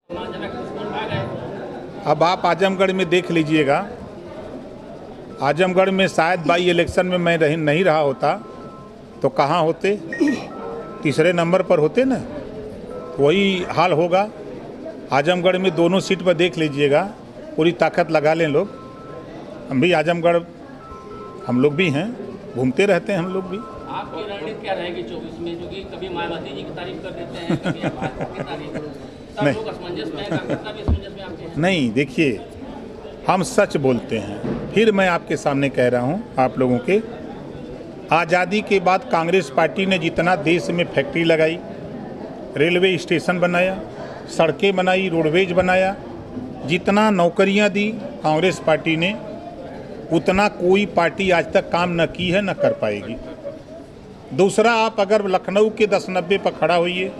अब आप आजमगढ़ में देख लीजिएगा, आजमगढ़ में शायद बाई इलेक्शन में मैं नहीं रहा होता तो कहाँ होते, तीसरे नंबर पर होते ना। वही हाल होगा आजमगढ़ में। दोनों सीट पर देख लीजिएगा, पूरी ताकत लगा लें लोग। हम भी आजमगढ़, हम लोग भी हैं, घूमते रहते हैं हम लोग भी। आपकी रणनीति क्या रहेगी 24 में, जो कि कभी मायावती जी की तारीफ कर देते हैं, कभी आप भाजपा की तारीफ, सब लोग असमंजस में हैं, कांग्रेस भी असमंजस में आपके हैं? नहीं, देखिए हम सच बोलते हैं। फिर मैं आपके सामने कह रहा हूं, आप लोगों के, आज़ादी के बाद कांग्रेस पार्टी ने जितना देश में फैक्ट्री लगाई, रेलवे स्टेशन बनाया, सड़कें बनाई, रोडवेज बनाया, जितना नौकरियां दी कांग्रेस पार्टी ने, उतना कोई पार्टी आज तक काम न की है, न कर पाएगी। दूसरा, आप अगर लखनऊ के 10-90 पर खड़ा होइए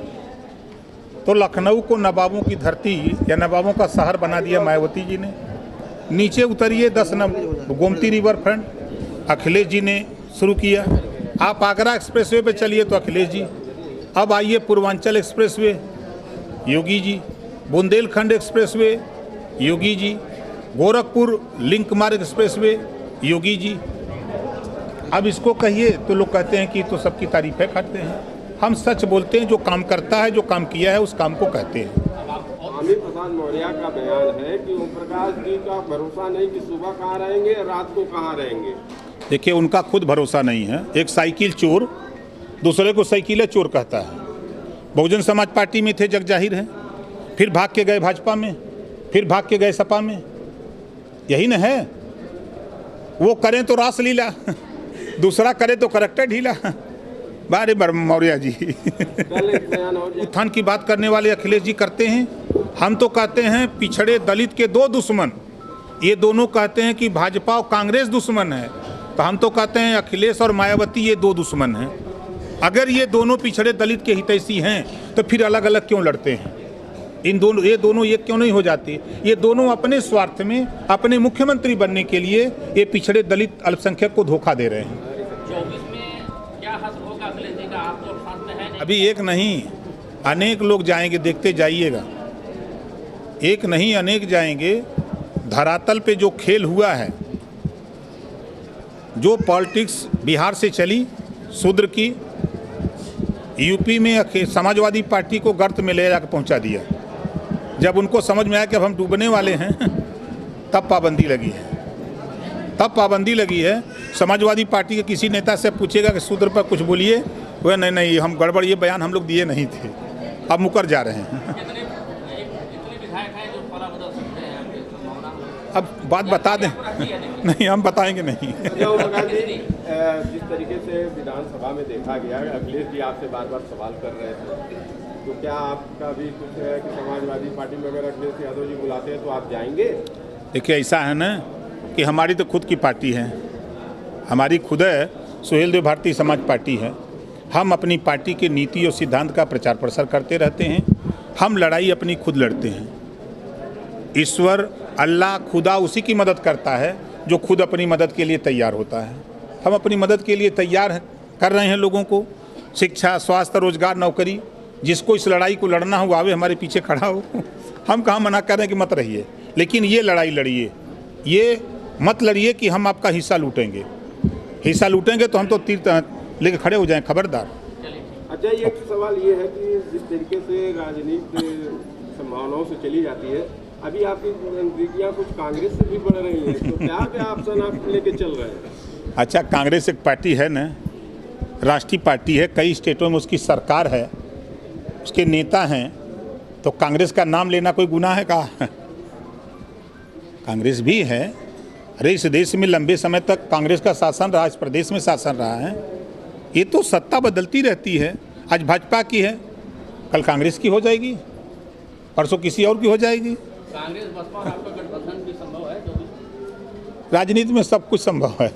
तो लखनऊ को नवाबों की धरती या नवाबों का शहर बना दिया मायावती जी ने। नीचे उतरिए 10 number Gomti river front Akhilesh ji ने शुरू किया। आप आगरा एक्सप्रेसवे पे चलिए तो अखिलेश जी, अब आइए Purvanchal expressway Yogi ji, Bundelkhand expressway Yogi ji, Gorakhpur link मार्ग एक्सप्रेसवे योगी जी। अब इसको कहिए तो लोग कहते हैं कि तो सबकी तारीफें करते हैं। हम सच बोलते हैं, जो काम करता है, जो काम किया है, उस काम को कहते हैं। अमित प्रसाद मौर्य का बयान है कि ओम प्रकाश जी का भरोसा नहीं कि सुबह कहाँ रहेंगे, रात को कहाँ रहेंगे। देखिए, उनका खुद भरोसा नहीं है। एक साइकिल चोर दूसरे को साइकिल चोर कहता है। बहुजन समाज पार्टी में थे, जग जाहिर है, फिर भाग के गए भाजपा में, फिर भाग के गए सपा में। यही न है। वो करें तो रासलीला, दूसरा करे तो करेक्टर ढीला। बारे मौर्य जी उत्थान की बात करने वाले अखिलेश जी करते हैं। हम तो कहते हैं पिछड़े दलित के दो दुश्मन, ये दोनों कहते हैं कि भाजपा और कांग्रेस दुश्मन है, तो हम तो कहते हैं अखिलेश और मायावती ये दो दुश्मन हैं। अगर ये दोनों पिछड़े दलित के हितैषी हैं तो फिर अलग अलग क्यों लड़ते हैं? ये दोनों एक क्यों नहीं हो जाते? ये दोनों अपने स्वार्थ में, अपने मुख्यमंत्री बनने के लिए ये पिछड़े दलित अल्पसंख्यक को धोखा दे रहे हैं। 24 में क्या हासिल होगा अखिलेश जी का? आप तो साथ में है नहीं। अभी एक नहीं, अनेक लोग जाएंगे, देखते जाइएगा। एक नहीं, अनेक जाएंगे। धरातल पे जो खेल हुआ है, जो पॉलिटिक्स बिहार से चली शूद्र की, यूपी में समाजवादी पार्टी को गर्त में ले जाकर पहुंचा दिया। जब उनको समझ में आया कि अब हम डूबने वाले हैं, तब पाबंदी लगी है। तब पाबंदी लगी है। समाजवादी पार्टी के किसी नेता से पूछेगा कि शूद्र पर कुछ बोलिए, वह नहीं, हम गड़बड़, ये बयान हम लोग दिए नहीं थे, अब मुकर जा रहे हैं। अब बात बता दें? नहीं, हम बताएंगे नहीं। जिस तरीके से विधानसभा में देखा गया, अखिलेश जी आपसे बार बार सवाल कर रहे थे, तो क्या आपका भी कुछ है कि समाजवादी पार्टी में अगर अखिलेश यादव जी बुलाते हैं तो आप जाएंगे? देखिए, ऐसा है ना कि हमारी तो खुद की पार्टी है, हमारी खुद है सुहेल देव भारतीय समाज पार्टी है। हम अपनी पार्टी के नीति और सिद्धांत का प्रचार प्रसार करते रहते हैं। हम लड़ाई अपनी खुद लड़ते हैं। ईश्वर, अल्लाह, खुदा उसी की मदद करता है जो खुद अपनी मदद के लिए तैयार होता है। हम अपनी मदद के लिए तैयार कर रहे हैं लोगों को। शिक्षा, स्वास्थ्य, रोजगार, नौकरी, जिसको इस लड़ाई को लड़ना हो आवे, हमारे पीछे खड़ा हो। हम कहाँ मना कर रहे हैं कि मत रहिए, लेकिन ये लड़ाई लड़िए। ये मत लड़िए कि हम आपका हिस्सा लूटेंगे। हिस्सा लूटेंगे तो हम तो तीर लेके खड़े हो जाएं, खबरदार। अच्छा, ये सवाल ये है कि जिस तरीके से राजनीति संभावनाओं से चली जाती है, अभी आपकी नजदीकियाँ कुछ कांग्रेस से भी बढ़ रही हैं, तो क्या ऑप्शन आप लेके चल रहे हैं? अच्छा, कांग्रेस एक पार्टी है ना, राष्ट्रीय पार्टी है, कई स्टेटों में उसकी सरकार है, उसके नेता हैं, तो कांग्रेस का नाम लेना कोई गुनाह है का? कांग्रेस भी है। अरे इस देश में लंबे समय तक कांग्रेस का शासन रहा, इस प्रदेश में शासन रहा है। ये तो सत्ता बदलती रहती है। आज भाजपा की है, कल कांग्रेस की हो जाएगी, परसों किसी और की हो जाएगी। कांग्रेस बसपा और आपका गठबंधन भी संभव है? राजनीति में सब कुछ संभव है।